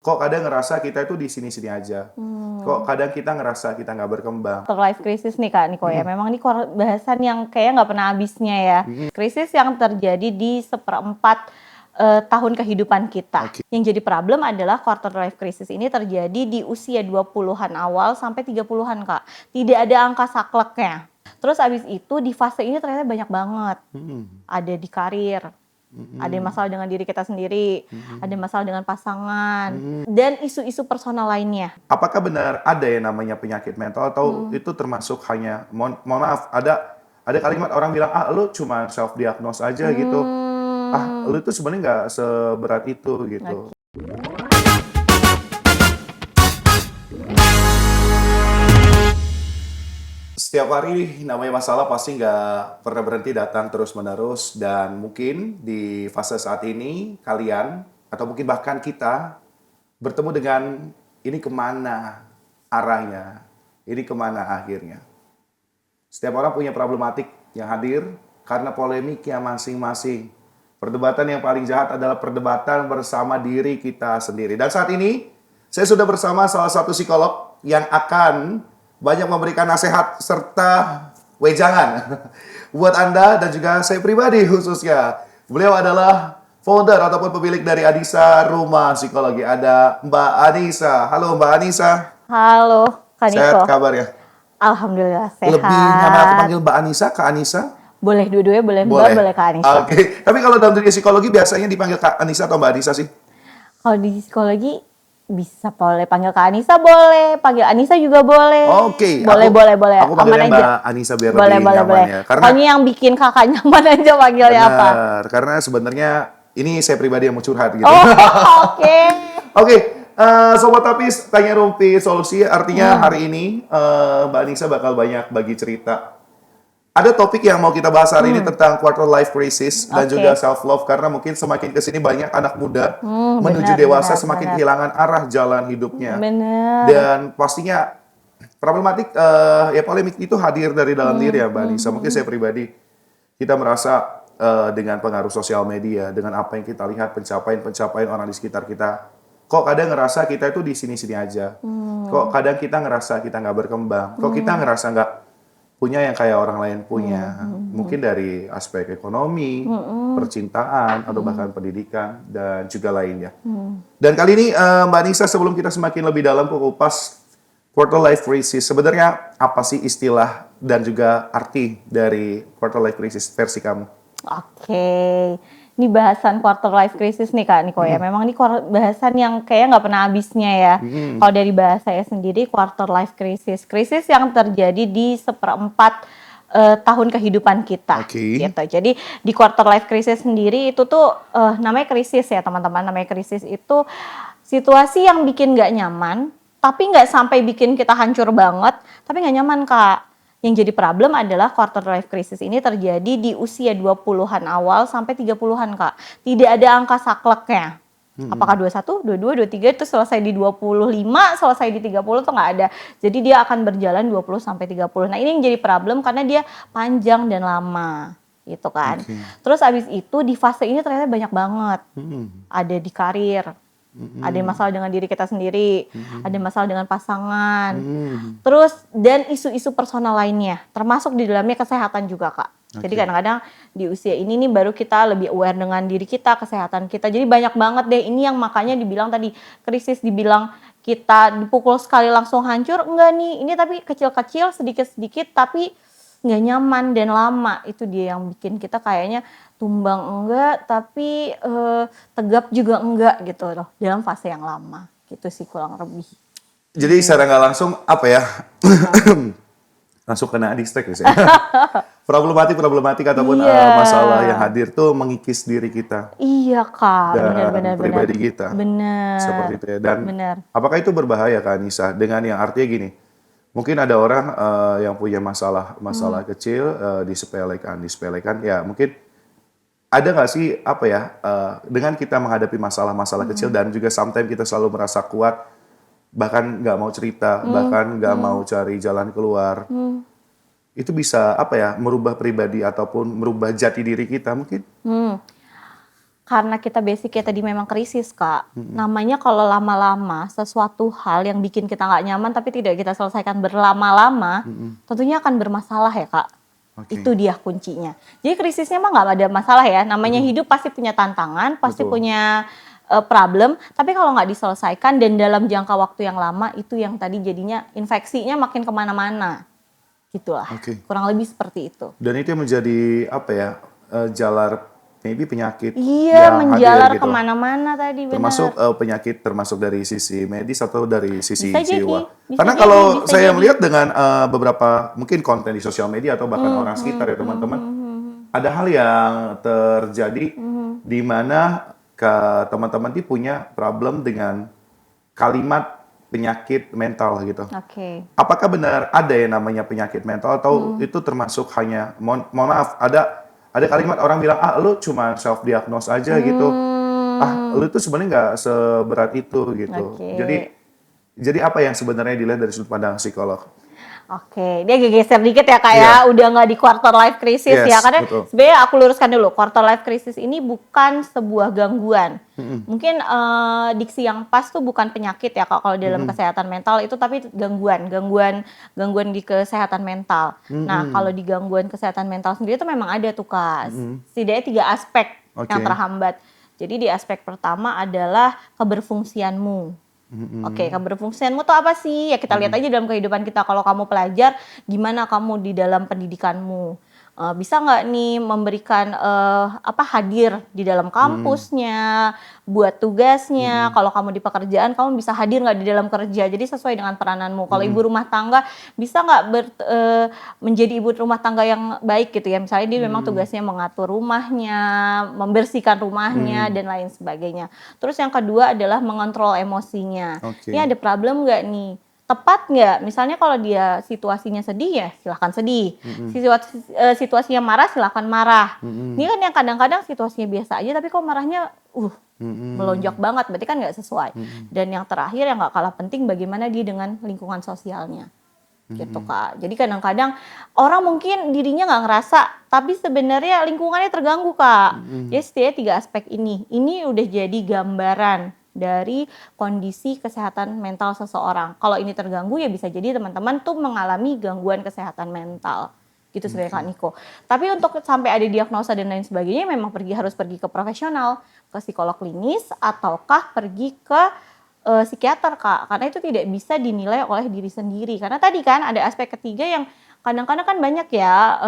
Kok kadang ngerasa kita itu di sini-sini aja. Kok kadang kita ngerasa kita nggak berkembang. Quarter life crisis nih Kak Niko ya. Memang ini bahasan yang kayak nggak pernah habisnya ya. Krisis yang terjadi di seperempat tahun kehidupan kita. Oke. Yang jadi problem adalah quarter life crisis ini terjadi di usia 20-an awal sampai 30-an Kak. Tidak ada angka sakleknya. Terus abis itu di fase ini ternyata banyak banget. Ada di karir, ada masalah dengan diri kita sendiri, ada masalah dengan pasangan, dan isu-isu personal lainnya. Apakah benar ada yang namanya penyakit mental atau itu termasuk hanya mohon maaf ada kalimat orang bilang lu cuma self diagnose aja gitu. Lu itu sebenarnya nggak seberat itu gitu. Setiap hari namanya masalah pasti nggak pernah berhenti datang terus-menerus, dan mungkin di fase saat ini kalian atau mungkin bahkan kita bertemu dengan ini kemana arahnya, ini kemana akhirnya. Setiap orang punya problematik yang hadir karena polemiknya masing-masing. Perdebatan yang paling jahat adalah perdebatan bersama diri kita sendiri. Dan saat ini saya sudah bersama salah satu psikolog yang akan banyak memberikan nasihat serta wejangan buat Anda dan juga saya pribadi khususnya. Beliau adalah founder ataupun pemilik dari Anissa Rumah Psikologi. Ada Mbak Anissa. Halo Mbak Anissa. Halo Kak Niko. Sehat kabarnya? Alhamdulillah sehat. Lebih nyaman aku panggil Mbak Anissa, Kak Anissa? Boleh dua-duanya, boleh Mbak, boleh Kak Anissa. Oke. Tapi kalau dalam dunia psikologi biasanya dipanggil Kak Anissa atau Mbak Anissa sih? Kalau di psikologi bisa boleh panggil Kak Anissa, boleh panggil Anissa juga boleh. Oke. Boleh. Aku panggilnya Mbak Anissa biar lebih nyaman ya. Karena pokoknya yang bikin kakak nyaman aja panggilnya apa. benar, karena sebenarnya ini saya pribadi yang mau curhat gitu. Oh, oke. Oke, Sobat Tapis tanya rumpi solusi, artinya hari ini Mbak Anissa bakal banyak bagi cerita. Ada topik yang mau kita bahas hari ini tentang quarter life crisis dan juga self love, karena mungkin semakin kesini banyak anak muda menuju dewasa semakin kehilangan arah jalan hidupnya. Benar. Dan pastinya problematik ya polemik itu hadir dari dalam diri ya Mbak Anissa. Mungkin saya pribadi kita merasa dengan pengaruh sosial media, dengan apa yang kita lihat pencapaian orang di sekitar kita, kok kadang ngerasa kita itu di sini-sini aja. Kok kadang kita ngerasa kita nggak berkembang. Kok kita ngerasa nggak punya yang kayak orang lain punya. Mungkin dari aspek ekonomi, percintaan, atau bahkan pendidikan, dan juga lainnya. Dan kali ini Mbak Anissa, sebelum kita semakin lebih dalam kupas quarter life crisis, sebenarnya apa sih istilah dan juga arti dari quarter life crisis versi kamu? Oke. Ini bahasan quarter life crisis nih Kak Niko ya. Memang ini bahasan yang kayak nggak pernah habisnya ya. Kalau dari bahasa saya sendiri, quarter life crisis. Krisis yang terjadi di seperempat tahun kehidupan kita. Gitu. Jadi di quarter life crisis sendiri itu tuh namanya krisis ya teman-teman. Namanya krisis itu situasi yang bikin nggak nyaman, tapi nggak sampai bikin kita hancur banget, tapi nggak nyaman Kak. Yang jadi problem adalah quarter life crisis ini terjadi di usia 20-an awal sampai 30-an Kak. Tidak ada angka sakleknya. Apakah 21, 22, 23 itu selesai di 25, selesai di 30 tuh nggak ada. Jadi dia akan berjalan 20 sampai 30. Nah ini yang jadi problem karena dia panjang dan lama. Gitu kan. Terus abis itu di fase ini ternyata banyak banget. Ada di karir. Ada masalah dengan diri kita sendiri, ada masalah dengan pasangan, terus dan isu-isu personal lainnya, termasuk di dalamnya kesehatan juga Kak. Jadi kadang-kadang di usia ini nih baru kita lebih aware dengan diri kita, kesehatan kita. Jadi banyak banget deh, ini yang makanya dibilang tadi krisis, dibilang kita dipukul sekali langsung hancur, enggak nih, ini tapi kecil-kecil, sedikit-sedikit tapi nggak nyaman dan lama. Itu dia yang bikin kita kayaknya tumbang enggak, tapi tegap juga enggak gitu loh, dalam fase yang lama. Gitu sih kurang lebih. Jadi secara nggak langsung apa ya, langsung kena distract ya. Problematik ataupun masalah yang hadir tuh mengikis diri kita. Iya Kak, dan pribadi kita. Benar. Seperti itu ya. Dan apakah itu berbahaya Kak Anissa? Dengan yang artinya gini, mungkin ada orang yang punya masalah kecil disepelekan. Ya mungkin ada nggak sih apa ya, dengan kita menghadapi masalah kecil dan juga sometimes kita selalu merasa kuat, bahkan nggak mau cerita, bahkan nggak mau cari jalan keluar, itu bisa apa ya, merubah pribadi ataupun merubah jati diri kita mungkin? karena kita basicnya tadi memang krisis, Kak. Namanya kalau lama-lama sesuatu hal yang bikin kita nggak nyaman tapi tidak kita selesaikan berlama-lama, tentunya akan bermasalah ya, Kak. Oke. Itu dia kuncinya. Jadi krisisnya mah nggak ada masalah ya. Namanya hidup pasti punya tantangan, pasti Betul. punya problem. Tapi kalau nggak diselesaikan dan dalam jangka waktu yang lama, itu yang tadi jadinya infeksinya makin kemana-mana. Gitulah. Oke. Kurang lebih seperti itu. Dan itu yang menjadi apa ya, jalar maybe penyakit Iya, yang menjalar hadir gitu. kemana-mana tadi benar. Termasuk penyakit termasuk dari sisi medis atau dari sisi Bisa jadi, jiwa. bisa Karena jadi, kalau bisa saya jadi. melihat dengan beberapa mungkin konten di sosial media atau bahkan orang sekitar ya teman-teman, ada hal yang terjadi di mana teman-teman ini punya problem dengan kalimat penyakit mental gitu. Oke. Apakah benar ada yang namanya penyakit mental atau itu termasuk hanya mohon maaf ada kalimat orang bilang lu cuma self diagnose aja gitu. Lu tuh sebenarnya nggak seberat itu gitu. Oke. Jadi apa yang sebenarnya dilihat dari sudut pandang psikolog? Oke, dia geser dikit ya Kak Iya. ya, udah nggak di quarter life crisis Yes, ya. Karena betul. sebenarnya aku luruskan dulu, quarter life crisis ini bukan sebuah gangguan. Mungkin diksi yang pas tuh bukan penyakit ya Kak kalau dalam kesehatan mental itu, tapi gangguan di kesehatan mental. Nah, kalau di gangguan kesehatan mental sendiri itu memang ada tuh Kak. Setidaknya 3 aspek yang Oke. terhambat. Jadi di aspek pertama adalah keberfungsianmu. Oke, keberfungsianmu tuh apa sih? Ya kita lihat aja dalam kehidupan kita. Kalau kamu pelajar, gimana kamu di dalam pendidikanmu? Bisa nggak nih memberikan hadir di dalam kampusnya, buat tugasnya. Kalau kamu di pekerjaan, kamu bisa hadir nggak di dalam kerja? Jadi sesuai dengan perananmu. Kalau ibu rumah tangga, bisa nggak menjadi ibu rumah tangga yang baik gitu ya? Misalnya dia memang tugasnya mengatur rumahnya, membersihkan rumahnya dan lain sebagainya. Terus yang kedua adalah mengontrol emosinya. Oke. Ini ada problem nggak nih? Tepat nggak? Misalnya kalau dia situasinya sedih ya silahkan sedih. Situasinya marah silahkan marah. Ini kan yang kadang-kadang situasinya biasa aja tapi kok marahnya melonjak banget. Berarti kan nggak sesuai. Dan yang terakhir yang nggak kalah penting bagaimana dia dengan lingkungan sosialnya. Gitu Kak. Jadi kadang-kadang orang mungkin dirinya nggak ngerasa tapi sebenarnya lingkungannya terganggu Kak. Jadi setidaknya 3 aspek ini udah jadi gambaran dari kondisi kesehatan mental seseorang. Kalau ini terganggu ya bisa jadi teman-teman tuh mengalami gangguan kesehatan mental. Gitu sebenarnya Kak Niko. Tapi untuk sampai ada diagnosa dan lain sebagainya memang harus pergi ke profesional, ke psikolog klinis ataukah pergi ke psikiater Kak. Karena itu tidak bisa dinilai oleh diri sendiri. Karena tadi kan ada aspek ketiga yang kadang-kadang kan banyak ya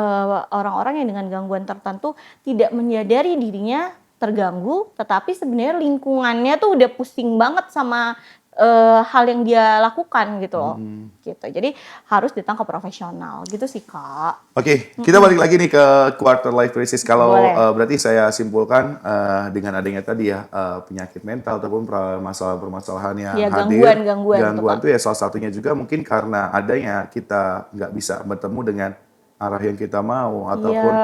orang-orang yang dengan gangguan tertentu tidak menyadari dirinya terganggu, tetapi sebenarnya lingkungannya tuh udah pusing banget sama hal yang dia lakukan gitu loh. Gitu. Jadi harus datang ke profesional gitu sih Kak. Oke, kita balik lagi nih ke quarter life crisis. Kalau Boleh. berarti saya simpulkan dengan adanya tadi ya penyakit mental ataupun permasalahan yang Ya, hadir, gangguan itu ya salah satunya juga mungkin karena adanya kita nggak bisa bertemu dengan arah yang kita mau ataupun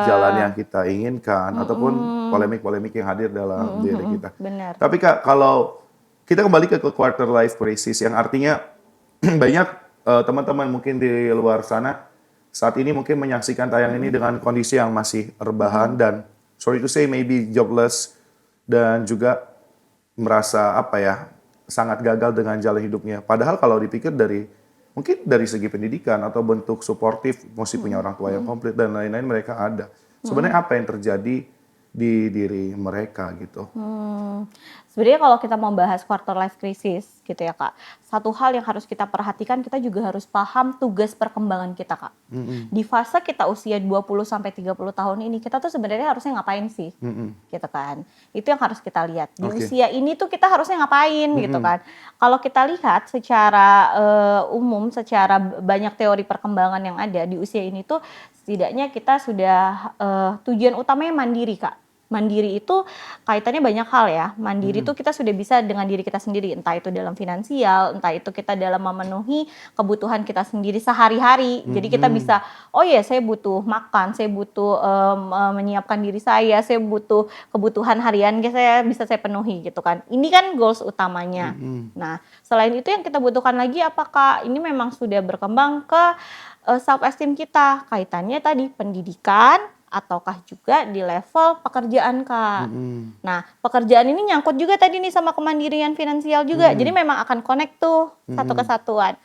jalan yang kita inginkan ataupun polemik-polemik yang hadir dalam diri kita. Benar. Tapi Kak, kalau kita kembali ke quarter life crisis yang artinya banyak teman-teman mungkin di luar sana saat ini mungkin menyaksikan tayang ini dengan kondisi yang masih rebahan dan sorry to say maybe jobless dan juga merasa sangat gagal dengan jalan hidupnya. Padahal kalau dipikir mungkin dari segi pendidikan atau bentuk suportif, mesti punya orang tua yang komplit dan lain-lain mereka ada. Sebenarnya apa yang terjadi di diri mereka gitu? Sebenarnya kalau kita mau bahas quarter life crisis gitu ya Kak, satu hal yang harus kita perhatikan, kita juga harus paham tugas perkembangan kita Kak. Di fase kita usia 20-30 tahun ini, kita tuh sebenarnya harusnya ngapain sih? Gitu kan. Itu yang harus kita lihat. Di usia ini tuh kita harusnya ngapain gitu kan. Kalau kita lihat secara umum, secara banyak teori perkembangan yang ada, di usia ini tuh setidaknya kita sudah tujuan utamanya mandiri Kak. Mandiri itu kaitannya banyak hal ya. Mandiri itu kita sudah bisa dengan diri kita sendiri, entah itu dalam finansial, entah itu kita dalam memenuhi kebutuhan kita sendiri sehari-hari. Jadi kita bisa, oh ya saya butuh makan, saya butuh menyiapkan diri saya butuh kebutuhan harian bisa saya penuhi gitu kan. Ini kan goals utamanya. Nah, selain itu yang kita butuhkan lagi apakah ini memang sudah berkembang ke self esteem kita, kaitannya tadi pendidikan ataukah juga di level pekerjaan, Kak. Nah, pekerjaan ini nyangkut juga tadi nih sama kemandirian finansial juga. Jadi memang akan connect tuh satu kesatuan.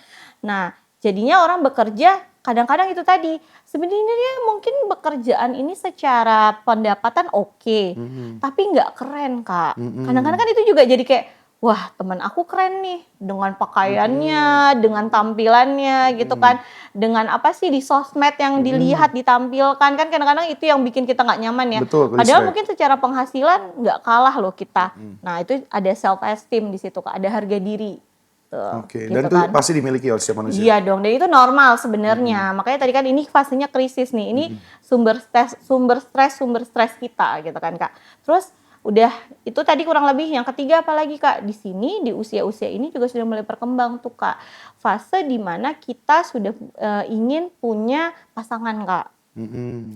Nah, jadinya orang bekerja kadang-kadang itu tadi sebenarnya mungkin pekerjaan ini secara pendapatan oke, tapi nggak keren, Kak. Kadang-kadang kan itu juga jadi kayak, wah teman aku keren nih dengan pakaiannya, dengan tampilannya gitu kan, dengan apa sih di sosmed yang dilihat ditampilkan kan kadang-kadang itu yang bikin kita nggak nyaman ya. Betul, Padahal respect. mungkin secara penghasilan nggak kalah loh kita. Nah itu ada self esteem di situ, Kak, ada harga diri. Tuh, Oke, gitu dan itu kan. pasti dimiliki oleh setiap manusia. Iya dong, dan itu normal sebenarnya. Makanya tadi kan ini fasenya krisis nih. Ini sumber stres kita gitu kan, Kak. Terus udah itu tadi kurang lebih yang ketiga apalagi, Kak? Di sini di usia-usia ini juga sudah mulai berkembang tuh, Kak. Fase di mana kita sudah ingin punya pasangan, Kak.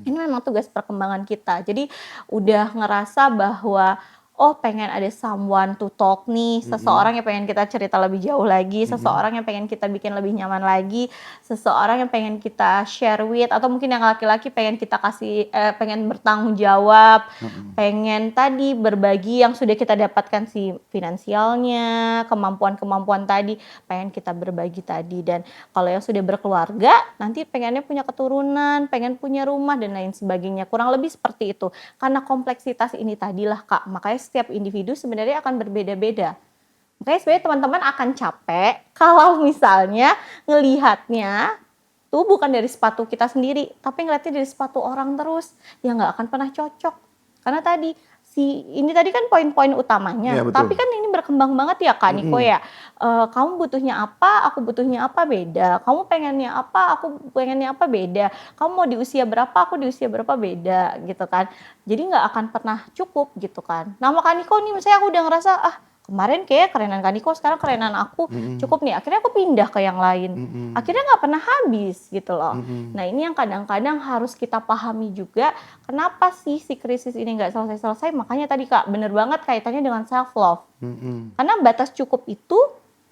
Ini memang tugas perkembangan kita. Jadi udah ngerasa bahwa oh pengen ada someone to talk nih, seseorang yang pengen kita cerita lebih jauh lagi, seseorang yang pengen kita bikin lebih nyaman lagi, seseorang yang pengen kita share with, atau mungkin yang laki-laki pengen kita kasih, pengen bertanggung jawab, pengen tadi berbagi yang sudah kita dapatkan si finansialnya, kemampuan-kemampuan tadi, pengen kita berbagi tadi. Dan kalau yang sudah berkeluarga, nanti pengennya punya keturunan, pengen punya rumah dan lain sebagainya. Kurang lebih seperti itu. Karena kompleksitas ini tadilah, Kak, makanya setiap individu sebenarnya akan berbeda-beda. Makanya sebenarnya teman-teman akan capek kalau misalnya ngelihatnya tuh bukan dari sepatu kita sendiri, tapi ngeliatnya dari sepatu orang terus, ya nggak akan pernah cocok. Karena tadi ini tadi kan poin-poin utamanya, Iya, betul. tapi kan ini berkembang banget ya, Kak Niko ya. Kamu butuhnya apa, aku butuhnya apa beda. Kamu pengennya apa, aku pengennya apa beda. Kamu mau di usia berapa, aku di usia berapa beda gitu kan. Jadi nggak akan pernah cukup gitu kan. Nah sama Kak Niko nih misalnya aku udah ngerasa kemarin kayak kerenan Kak Niko, sekarang kerenan aku cukup nih. Akhirnya aku pindah ke yang lain. Akhirnya nggak pernah habis gitu loh. Nah ini yang kadang-kadang harus kita pahami juga. Kenapa sih si krisis ini nggak selesai-selesai? Makanya tadi Kak, bener banget kaitannya dengan self love. Karena batas cukup itu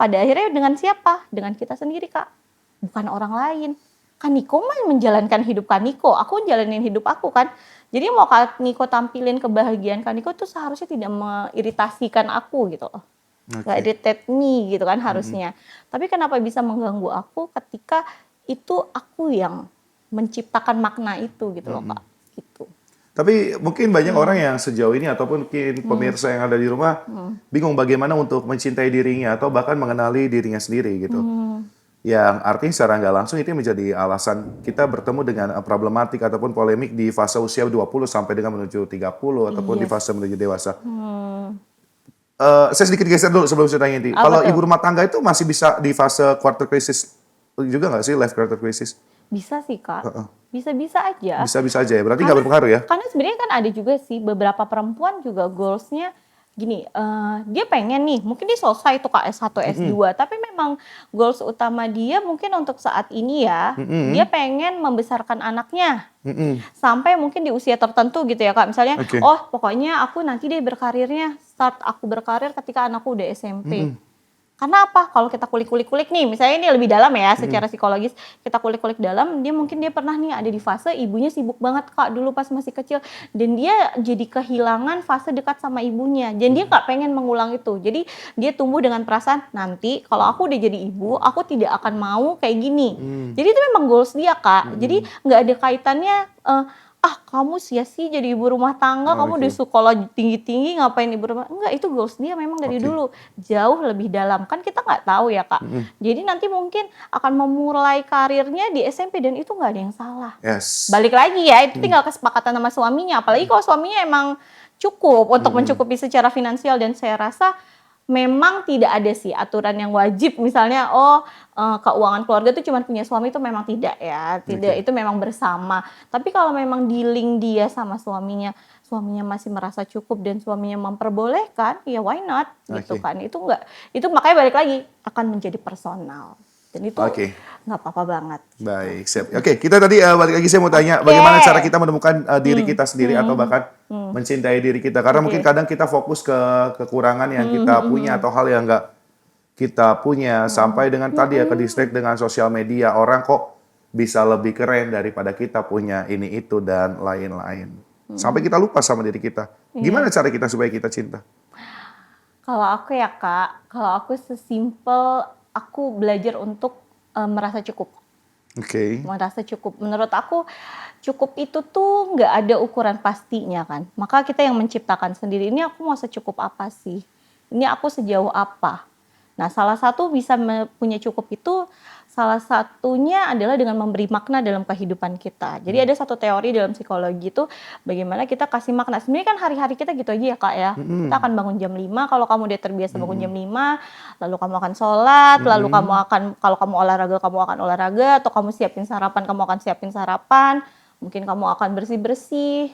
pada akhirnya dengan siapa? Dengan kita sendiri, Kak. Bukan orang lain. Kak Niko mah menjalankan hidup Kak Niko, aku jalanin hidup aku kan. Jadi mau Kak Niko tampilin kebahagiaan Kak Niko itu seharusnya tidak mengiritasikan aku gitu loh. Gak irritate me gitu kan harusnya. Tapi kenapa bisa mengganggu aku ketika itu aku yang menciptakan makna itu gitu loh, Kak. Gitu. Tapi mungkin banyak orang yang sejauh ini ataupun mungkin pemirsa yang ada di rumah bingung bagaimana untuk mencintai dirinya atau bahkan mengenali dirinya sendiri gitu. Yang artinya secara nggak langsung itu menjadi alasan kita bertemu dengan problematik ataupun polemik di fase usia 20 sampai dengan menuju 30 ataupun di fase menuju dewasa. Saya sedikit geser dulu sebelum saya tanya ini. Kalau ibu rumah tangga itu masih bisa di fase quarter crisis juga nggak sih, life quarter crisis? Bisa sih, Kak. Bisa-bisa aja. Bisa-bisa aja ya, berarti nggak berpengaruh ya? Karena sebenarnya kan ada juga sih beberapa perempuan juga goals-nya gini, dia pengen nih, mungkin dia selesai tuh Kak S1, S2, tapi memang goals utama dia mungkin untuk saat ini ya, dia pengen membesarkan anaknya. Sampai mungkin di usia tertentu gitu ya Kak, misalnya, oh pokoknya aku nanti deh berkarirnya, start aku berkarir ketika anakku udah SMP. Karena apa? Kalau kita kulik-kulik nih, misalnya ini lebih dalam ya secara psikologis, kita kulik-kulik dalam, dia pernah nih ada di fase ibunya sibuk banget Kak dulu pas masih kecil, dan dia jadi kehilangan fase dekat sama ibunya, dan dia nggak pengen mengulang itu. Jadi dia tumbuh dengan perasaan nanti kalau aku udah jadi ibu, aku tidak akan mau kayak gini. Jadi itu memang goals dia Kak. Jadi nggak ada kaitannya kamu sia-sia jadi ibu rumah tangga, kamu di sekolah tinggi-tinggi ngapain ibu rumah, enggak, itu goals dia memang dari dulu jauh lebih dalam, kan kita nggak tahu ya Kak. Jadi nanti mungkin akan memulai karirnya di SMP dan itu nggak ada yang salah. Balik lagi ya, itu tinggal kesepakatan sama suaminya, apalagi kalau suaminya emang cukup untuk mencukupi secara finansial, dan saya rasa memang tidak ada sih aturan yang wajib misalnya keuangan keluarga itu cuma punya suami, itu memang tidak ya, tidak, itu memang bersama. Tapi kalau memang dealing dia sama suaminya masih merasa cukup dan suaminya memperbolehkan, ya why not gitu kan. Itu enggak, itu makanya balik lagi akan menjadi personal. Dan itu nggak apa-apa banget. Baik, siap. Oke, kita tadi balik lagi saya mau tanya bagaimana cara kita menemukan diri kita sendiri atau bahkan mencintai diri kita. Karena mungkin kadang kita fokus ke kekurangan yang kita punya atau hal yang nggak kita punya sampai dengan tadi ya ke distract dengan sosial media. Orang kok bisa lebih keren daripada kita punya ini itu dan lain-lain. Sampai kita lupa sama diri kita. Gimana cara kita supaya kita cinta? Kalau aku ya Kak, kalau aku sesimpel aku belajar untuk merasa cukup. Oke. Merasa cukup. Menurut aku cukup itu tuh nggak ada ukuran pastinya kan. Maka kita yang menciptakan sendiri. Ini aku mau secukup apa sih? Ini aku sejauh apa? Nah, salah satu bisa punya cukup itu salah satunya adalah dengan memberi makna dalam kehidupan kita. Jadi ada satu teori dalam psikologi itu bagaimana kita kasih makna. Sebenarnya kan hari-hari kita gitu aja ya Kak ya. Kita akan bangun jam 5, kalau kamu udah terbiasa bangun jam 5, lalu kamu akan sholat, lalu kamu akan, kalau kamu olahraga kamu akan olahraga, atau kamu siapin sarapan kamu akan siapin sarapan, mungkin kamu akan bersih-bersih,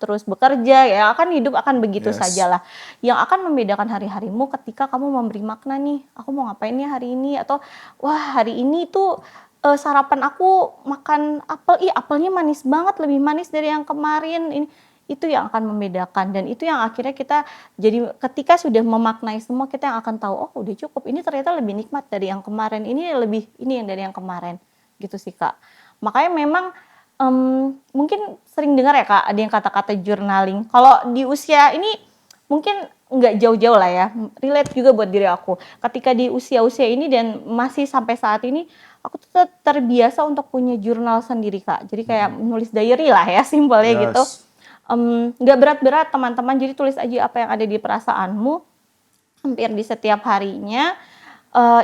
terus bekerja, ya kan hidup akan begitu Yes. sajalah. Yang akan membedakan hari-harimu ketika kamu memberi makna nih, aku mau ngapain nih hari ini, atau wah hari ini tuh sarapan aku makan apel, apelnya manis banget, lebih manis dari yang kemarin. Itu yang akan membedakan, dan itu yang akhirnya kita jadi ketika sudah memaknai semua, kita yang akan tahu, oh udah cukup, ini ternyata lebih nikmat dari yang kemarin, ini yang dari yang kemarin, gitu sih Kak. Makanya memang mungkin sering dengar ya Kak, ada yang kata-kata journaling. Kalau di usia ini mungkin nggak jauh-jauh lah ya, relate juga buat diri aku. Ketika di usia-usia ini dan masih sampai saat ini, aku tuh terbiasa untuk punya jurnal sendiri Kak. Jadi kayak nulis diary lah ya, simpelnya gitu. Yes. Nggak berat-berat teman-teman, jadi tulis aja apa yang ada di perasaanmu, hampir di setiap harinya.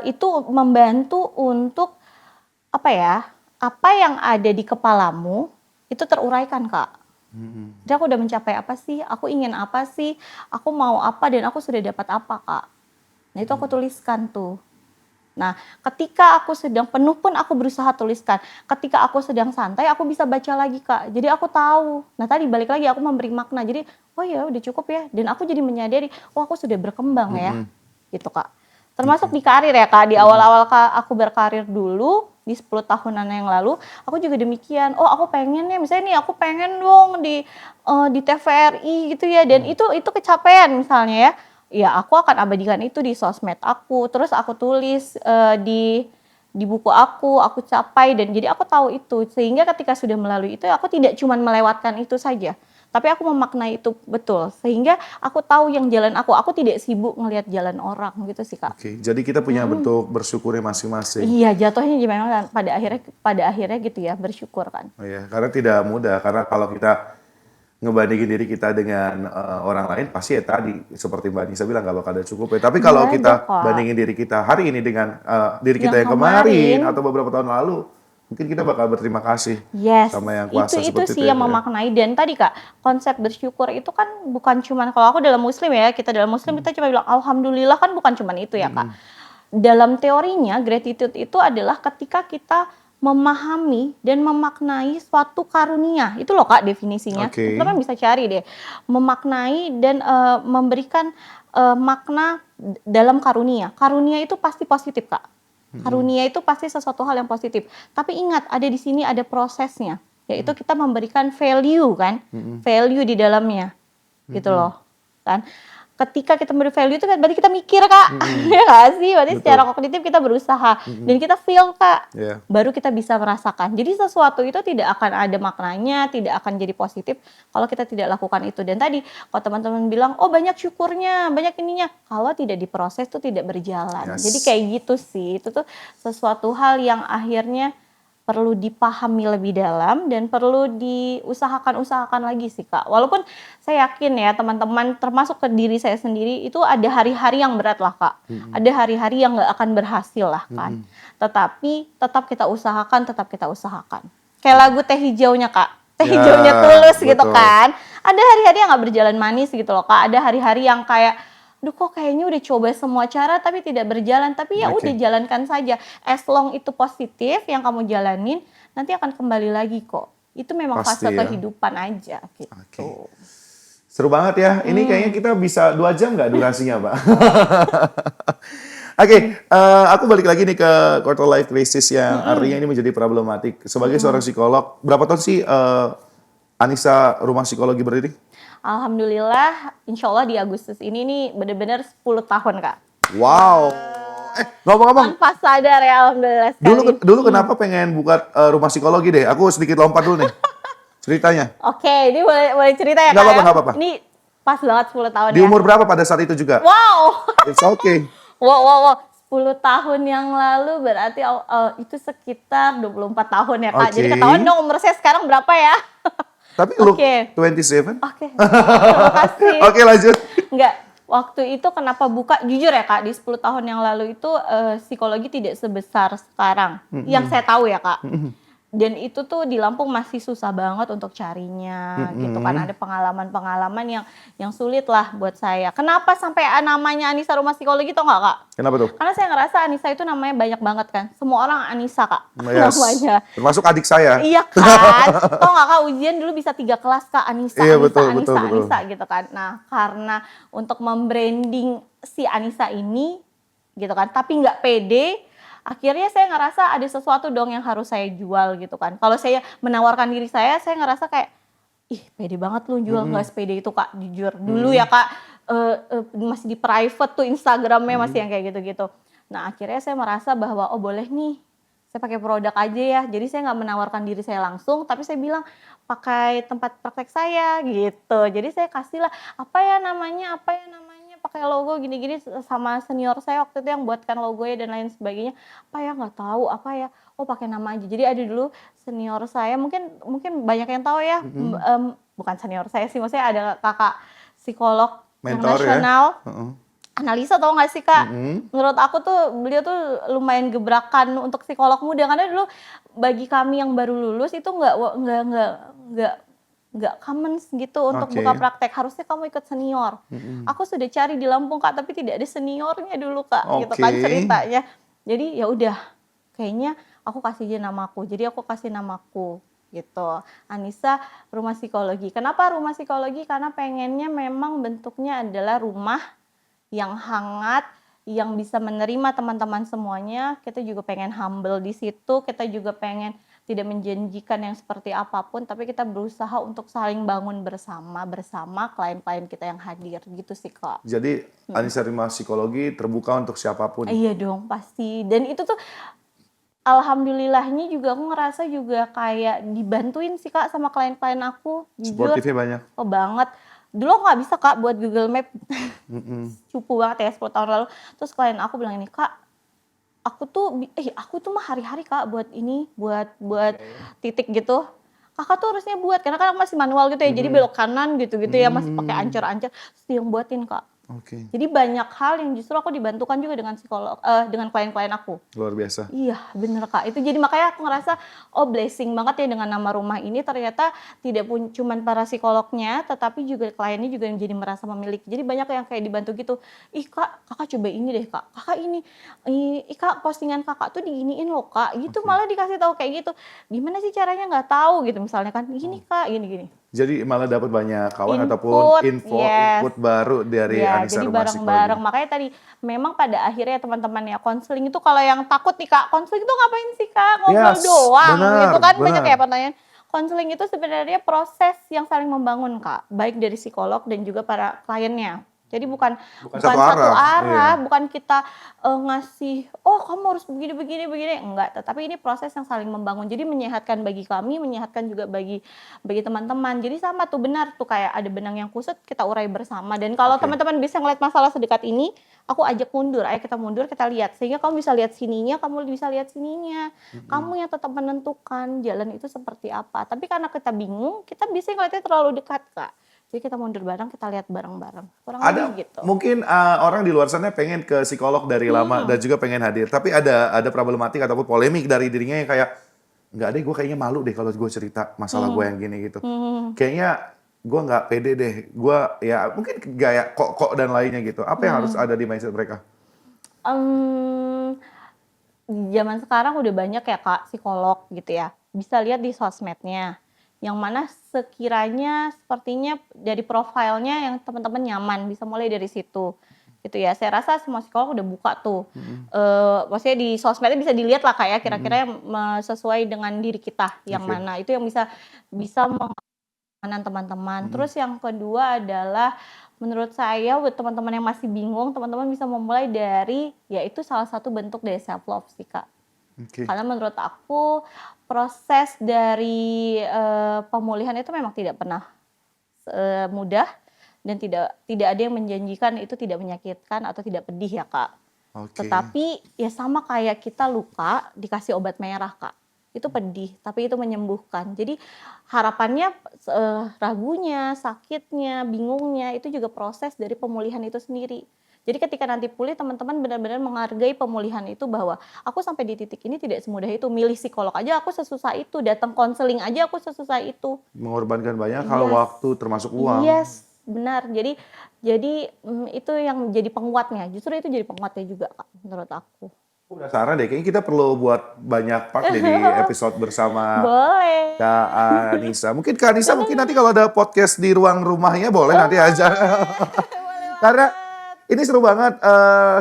Itu membantu untuk apa yang ada di kepalamu itu teruraikan Kak. Jadi aku udah mencapai apa sih, aku ingin apa sih, aku mau apa, dan aku sudah dapat apa Kak. Nah itu aku tuliskan tuh. Nah ketika aku sedang penuh pun aku berusaha tuliskan. Ketika aku sedang santai aku bisa baca lagi Kak. Jadi aku tahu. Nah tadi balik lagi aku memberi makna. Jadi oh ya udah cukup ya. Dan aku jadi menyadari, oh aku sudah berkembang ya. Gitu Kak. Termasuk di karir ya Kak. Di awal-awal aku berkarir dulu, di 10 tahunan yang lalu, aku juga demikian. Oh aku pengen ya, misalnya nih aku pengen dong di TVRI gitu ya. Dan itu kecapean misalnya ya. Ya aku akan abadikan itu di sosmed aku. Terus aku tulis di buku aku capai, dan jadi aku tahu itu. Sehingga ketika sudah melalui itu, aku tidak cuma melewatkan itu saja. Tapi aku memaknai itu betul. Sehingga aku tahu yang jalan aku tidak sibuk ngelihat jalan orang gitu sih Kak. Oke, jadi kita punya bentuk bersyukurnya masing-masing. Iya, jatuhnya memang pada akhirnya gitu ya, bersyukur kan. Oh ya, karena tidak mudah. Karena kalau kita ngebandingin diri kita dengan orang lain, pasti ya tadi seperti Mbak Nisa bilang nggak bakal ada cukup ya. Tapi kalau Nggak ada, kita Kak. bandingin diri kita hari ini dengan diri kita Yang yang kemarin kemarin. atau beberapa tahun lalu, mungkin kita bakal berterima kasih Yes, sama yang kuasa itu seperti sih itu yang ya. memaknai. Dan tadi Kak, konsep bersyukur itu kan bukan cuman, kalau aku dalam muslim ya, kita dalam muslim kita cuma bilang alhamdulillah, kan bukan cuman itu ya Kak. Dalam teorinya gratitude itu adalah ketika kita memahami dan memaknai suatu karunia. Itu loh Kak definisinya. Oke. Teman-teman bisa cari deh. Memaknai dan memberikan makna dalam karunia. Karunia itu pasti positif Kak. Karunia itu pasti sesuatu hal yang positif. Tapi ingat, ada di sini ada prosesnya, yaitu kita memberikan value kan, value di dalamnya, gitu loh, kan. Ketika kita memberi value itu kan berarti kita mikir Kak, ya nggak sih? Berarti Betul. secara kognitif kita berusaha dan kita feel Kak, Iya. baru kita bisa merasakan. Jadi sesuatu itu tidak akan ada maknanya, tidak akan jadi positif kalau kita tidak lakukan itu. Dan tadi kalau teman-teman bilang, oh banyak syukurnya, banyak ininya, kalau tidak diproses tuh tidak berjalan. Yes. Jadi kayak gitu sih, itu tuh sesuatu hal yang akhirnya perlu dipahami lebih dalam dan perlu diusahakan lagi sih Kak. Walaupun saya yakin ya teman-teman, termasuk ke diri saya sendiri, itu ada hari-hari yang berat lah Kak. Ada hari-hari yang nggak akan berhasil lah kan. Tetapi tetap kita usahakan. Kayak lagu Teh Hijaunya Kak. Teh Ya, Hijaunya Tulus gitu betul. kan. Ada hari-hari yang nggak berjalan manis gitu loh Kak. Ada hari-hari yang kayak, duh kok kayaknya udah coba semua cara tapi tidak berjalan. Tapi ya Oke. udah jalankan saja. As long itu positif yang kamu jalanin, nanti akan kembali lagi kok. Itu memang Pasti fase ya. kehidupan aja gitu. Oke. Seru banget ya. Ini kayaknya kita bisa 2 jam nggak durasinya, Pak? Oke, aku balik lagi nih ke quarter life crisis yang artinya ini menjadi problematik. Sebagai seorang psikolog, berapa tahun sih Anissa Rumah Psikologi berdiri? Alhamdulillah, insya Allah di Agustus ini nih bener-bener 10 tahun Kak. Wow, Ngomong-ngomong, tanpa sadar ya, alhamdulillah sekali. dulu kenapa pengen buka rumah psikologi deh? Aku sedikit lompat dulu nih ceritanya. Oke, ini boleh cerita ya Nggak Kak ya? apa-apa, nggak apa-apa. Ini pas banget 10 tahun Di ya. umur berapa pada saat itu juga? Wow. It's okay. Wow. 10 tahun yang lalu berarti itu sekitar 24 tahun ya Kak. Jadi Oke. ketahuan dong umur saya sekarang berapa ya? Tapi lu Oke. 27? Oke, terima kasih. Oke, lanjut. Enggak, waktu itu kenapa buka, jujur ya Kak, di 10 tahun yang lalu itu psikologi tidak sebesar sekarang. Yang saya tahu ya Kak. Dan itu tuh di Lampung masih susah banget untuk carinya gitu kan. Ada pengalaman-pengalaman yang sulit lah buat saya. Kenapa sampai namanya Anissa Rumah Psikologi tau nggak Kak? Kenapa tuh? Karena saya ngerasa Anissa itu namanya banyak banget kan. Semua orang Anissa Kak Yes. namanya. Termasuk adik saya. Iya kan. Tau nggak Kak, ujian dulu bisa 3 kelas Kak, Anissa, Iya, Anissa, betul, Anissa, betul. Anissa gitu kan. Nah karena untuk membranding si Anissa ini gitu kan, tapi nggak pede, akhirnya saya ngerasa ada sesuatu dong yang harus saya jual gitu kan. Kalau saya menawarkan diri saya ngerasa kayak, ih pede banget lu jual nggak sepede itu Kak, jujur. Dulu ya Kak, masih di private tuh Instagramnya masih yang kayak gitu-gitu. Nah akhirnya saya merasa bahwa oh boleh nih, saya pakai produk aja ya. Jadi saya nggak menawarkan diri saya langsung, tapi saya bilang pakai tempat praktek saya gitu. Jadi saya kasihlah apa ya namanya, pakai logo gini-gini sama senior saya waktu itu yang buatkan logonya dan lain sebagainya. Apa ya nggak tahu apa ya. Oh pakai nama aja. Jadi ada dulu senior saya, mungkin banyak yang tahu ya. Bukan senior saya sih, maksudnya ada kakak psikolog yang Mentor ya? nasional. Analisa tau gak sih Kak? Menurut aku tuh beliau tuh lumayan gebrakan untuk psikolog muda, karena dulu bagi kami yang baru lulus itu nggak common gitu untuk Oke. buka praktek. Harusnya kamu ikut senior. Aku sudah cari di Lampung Kak, tapi tidak ada seniornya dulu Kak, gitu kan Oke. ceritanya. Jadi ya udah, kayaknya aku kasih aja namaku. Jadi aku kasih namaku gitu, Anissa Rumah Psikologi. Kenapa Rumah Psikologi? Karena pengennya memang bentuknya adalah rumah yang hangat, yang bisa menerima teman-teman semuanya. Kita juga pengen humble di situ, kita juga pengen tidak menjanjikan yang seperti apapun, tapi kita berusaha untuk saling bangun bersama klien-klien kita yang hadir gitu sih Kak. Jadi Anissa Rumah Psikologi terbuka untuk siapapun. Iya dong pasti, dan itu tuh alhamdulillahnya juga aku ngerasa juga kayak dibantuin sih Kak sama klien-klien aku, jujur. Sportifnya banyak. Oh banget. Dulu aku nggak bisa Kak buat Google Map, cupu banget ya 10 tahun lalu. Terus klien aku bilang ini, Kak, aku tuh mah hari-hari Kak buat ini, buat titik gitu. Kakak tuh harusnya buat, karena kan aku masih manual gitu ya, jadi belok kanan gitu-gitu ya, masih pakai ancer-ancer, terus dia yang buatin Kak. Oke. Jadi banyak hal yang justru aku dibantukan juga dengan psikolog, dengan klien-klien aku. Luar biasa. Iya bener Kak, itu jadi makanya aku ngerasa oh blessing banget ya dengan nama rumah ini, ternyata tidak cuman para psikolognya, tetapi juga kliennya juga yang jadi merasa memiliki. Jadi banyak yang kayak dibantu gitu, ih Kak, kakak coba ini deh Kak, kakak ini, ih Kak postingan kakak tuh diginiin loh Kak, gitu. Malah dikasih tahu kayak gitu, gimana sih caranya nggak tahu gitu misalnya kan, gini Kak, gini. Jadi malah dapat banyak kawan Input, ataupun yes. input baru dari Ya, Anissa jadi Rumah bareng-bareng. Psikologi. Makanya tadi memang pada akhirnya teman-teman ya konseling itu, kalau yang takut nih Kak, konseling itu ngapain sih Kak? Ngobrol Yes, doang benar, gitu kan, banyak benar. ya pertanyaan. Konseling itu sebenarnya proses yang saling membangun Kak, baik dari psikolog dan juga para kliennya. Jadi bukan satu satu arah, arah, iya. bukan kita ngasih, oh kamu harus begini, enggak. Tetapi ini proses yang saling membangun. Jadi menyehatkan bagi kami, menyehatkan juga bagi teman-teman. Jadi sama tuh, benar tuh, kayak ada benang yang kusut kita urai bersama. Dan kalau Oke. teman-teman bisa ngeliat masalah sedekat ini, aku ajak mundur, ayo kita mundur, kita lihat. Sehingga kamu bisa lihat sininya, kamu bisa lihat sininya. Kamu yang tetap menentukan jalan itu seperti apa. Tapi karena kita bingung, kita bisa ngeliatnya terlalu dekat Kak. Jadi kita mundur bareng, kita lihat bareng-bareng. Kurang Ada lebih gitu. mungkin orang di luar sana pengen ke psikolog dari lama dan juga pengen hadir. Tapi ada problematik ataupun polemik dari dirinya yang kayak, nggak deh, gue kayaknya malu deh kalau gue cerita masalah gue yang gini gitu. Kayaknya gue nggak pede deh. Gue ya mungkin gaya kok dan lainnya gitu. Apa yang harus ada di mindset mereka? Zaman sekarang udah banyak ya Kak psikolog gitu ya. Bisa lihat di sosmednya. Yang mana sekiranya sepertinya dari profilnya yang teman-teman nyaman, bisa mulai dari situ gitu ya. Saya rasa semua psikolog udah buka tuh, maksudnya di sosmednya bisa dilihat lah Kak ya, kira-kira yang sesuai dengan diri kita yang Oke. mana, itu yang bisa mengamankan teman-teman. Terus yang kedua adalah Menurut saya buat teman-teman yang masih bingung, teman-teman bisa memulai dari, ya itu salah satu bentuk dari self love sih Kak. Oke. Karena menurut aku proses dari pemulihan itu memang tidak pernah mudah dan tidak ada yang menjanjikan itu tidak menyakitkan atau tidak pedih ya Kak. Oke. Tetapi ya sama kayak kita luka dikasih obat merah Kak. Itu pedih, tapi itu menyembuhkan. Jadi harapannya ragunya, sakitnya, bingungnya itu juga proses dari pemulihan itu sendiri. Jadi ketika nanti pulih teman-teman benar-benar menghargai pemulihan itu bahwa aku sampai di titik ini tidak semudah itu. Milih psikolog aja aku sesusah itu, datang konseling aja aku sesusah itu. Mengorbankan banyak hal, Yes. waktu termasuk uang. Yes, benar. Jadi itu yang jadi penguatnya. Justru itu jadi penguatnya juga Kak, menurut aku. Aku penasaran deh, kayaknya kita perlu buat banyak part deh di episode bersama Boleh. Kak Anissa. Mungkin Kak Anissa mungkin nanti kalau ada podcast di ruang rumahnya boleh nanti aja. Karena ini seru banget.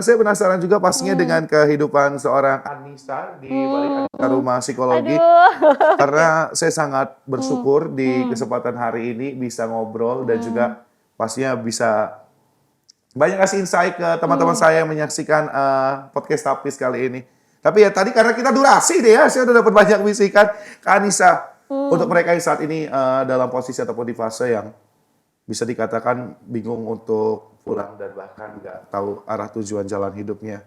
Saya penasaran juga pastinya dengan kehidupan seorang Anissa di balik Anissa Rumah Psikologi. Aduh. Karena saya sangat bersyukur di kesempatan hari ini bisa ngobrol dan juga pastinya bisa banyak kasih insight ke teman-teman saya yang menyaksikan podcast Tapis kali ini. Tapi ya tadi karena kita durasi deh ya, saya udah dapat banyak bisikan ke Anissa. Untuk mereka yang saat ini dalam posisi ataupun di fase yang bisa dikatakan bingung untuk pulang dan bahkan nggak tahu arah tujuan jalan hidupnya.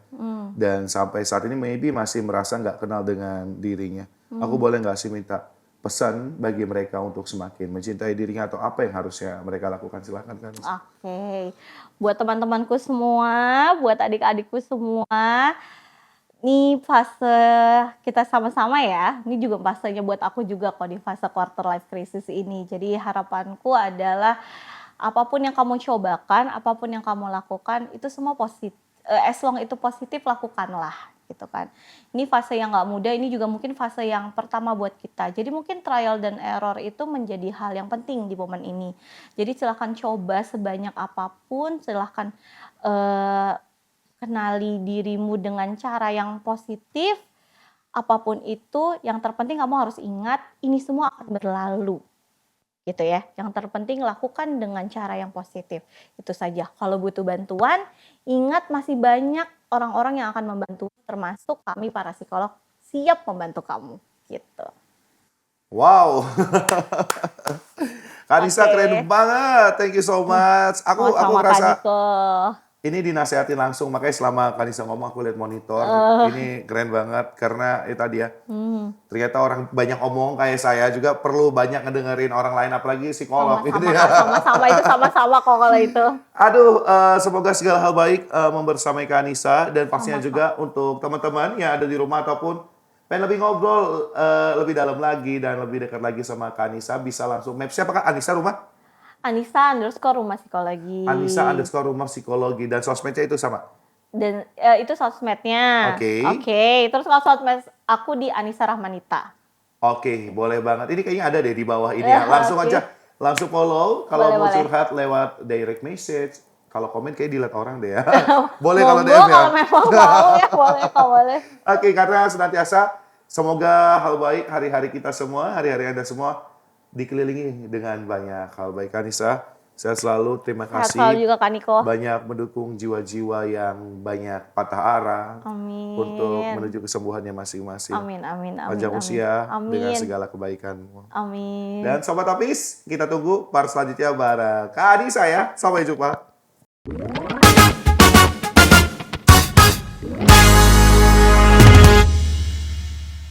Dan sampai saat ini maybe masih merasa nggak kenal dengan dirinya. Aku boleh nggak sih minta pesan bagi mereka untuk semakin mencintai dirinya atau apa yang harusnya mereka lakukan? Silahkan Kak Anissa. Oke. Buat teman-temanku semua, buat adik-adikku semua, ini fase kita sama-sama ya. Ini juga fasenya buat aku juga kok di fase quarter life crisis ini. Jadi harapanku adalah apapun yang kamu cobakan, apapun yang kamu lakukan, itu semua positif. As long itu positif, lakukanlah gitu kan. Ini fase yang nggak mudah, ini juga mungkin fase yang pertama buat kita. Jadi mungkin trial dan error itu menjadi hal yang penting di momen ini. Jadi silahkan coba sebanyak apapun, silahkan kenali dirimu dengan cara yang positif. Apapun itu, yang terpenting kamu harus ingat ini semua akan berlalu. Gitu ya. Yang terpenting lakukan dengan cara yang positif. Itu saja. Kalau butuh bantuan, ingat masih banyak orang-orang yang akan membantu, termasuk kami para psikolog siap membantu kamu. Gitu. Wow. Kak Anissa Oke. keren banget. Thank you so much. Aku Sama-sama, Kak ngerasa Niko. ini dinasehatin langsung, makanya selama Kak Anissa ngomong aku lihat monitor. Ini keren banget karena itu tadi ya. Ternyata orang banyak omong kayak saya juga perlu banyak ngedengerin orang lain apalagi psikolog gitu Sama-sama, ya. Kak. Sama-sama itu sama-sama kok kalau itu. Aduh, semoga segala hal baik membersamai Kak Anissa dan pastinya juga untuk teman-teman yang ada di rumah ataupun pengen lebih ngobrol lebih dalam lagi dan lebih dekat lagi sama Kak Anissa bisa langsung map siapa Kak Anissa rumah? Anissa_rumah psikologi. Anissa_rumah psikologi dan sosmednya itu sama. Dan itu sosmednya. Oke. Oke. Terus kalau sosmed aku di Anissa Rahmanita. Oke, boleh banget. Ini kayaknya ada deh di bawah ini ya. Langsung Oke. aja, langsung follow. Kalau Boleh, mau boleh. curhat lewat direct message. Kalau komen kayak dilihat orang deh ya. Boleh kalau Monggo DM ya. kalau memang mau ya boleh kok boleh. Oke, karena senantiasa semoga hal baik hari-hari kita semua, hari-hari Anda semua dikelilingi dengan banyak hal baik. Anissa, saya selalu terima Sehat kasih. selalu juga Kak Niko. Banyak mendukung jiwa-jiwa yang banyak patah arah Amin. untuk menuju kesembuhannya masing-masing. Amin, amin, amin. Panjang amin. usia dengan Amin. segala kebaikanmu. Amin. Dan Sobat Tapis, kita tunggu part selanjutnya bareng Kak Anissa ya. Sampai jumpa.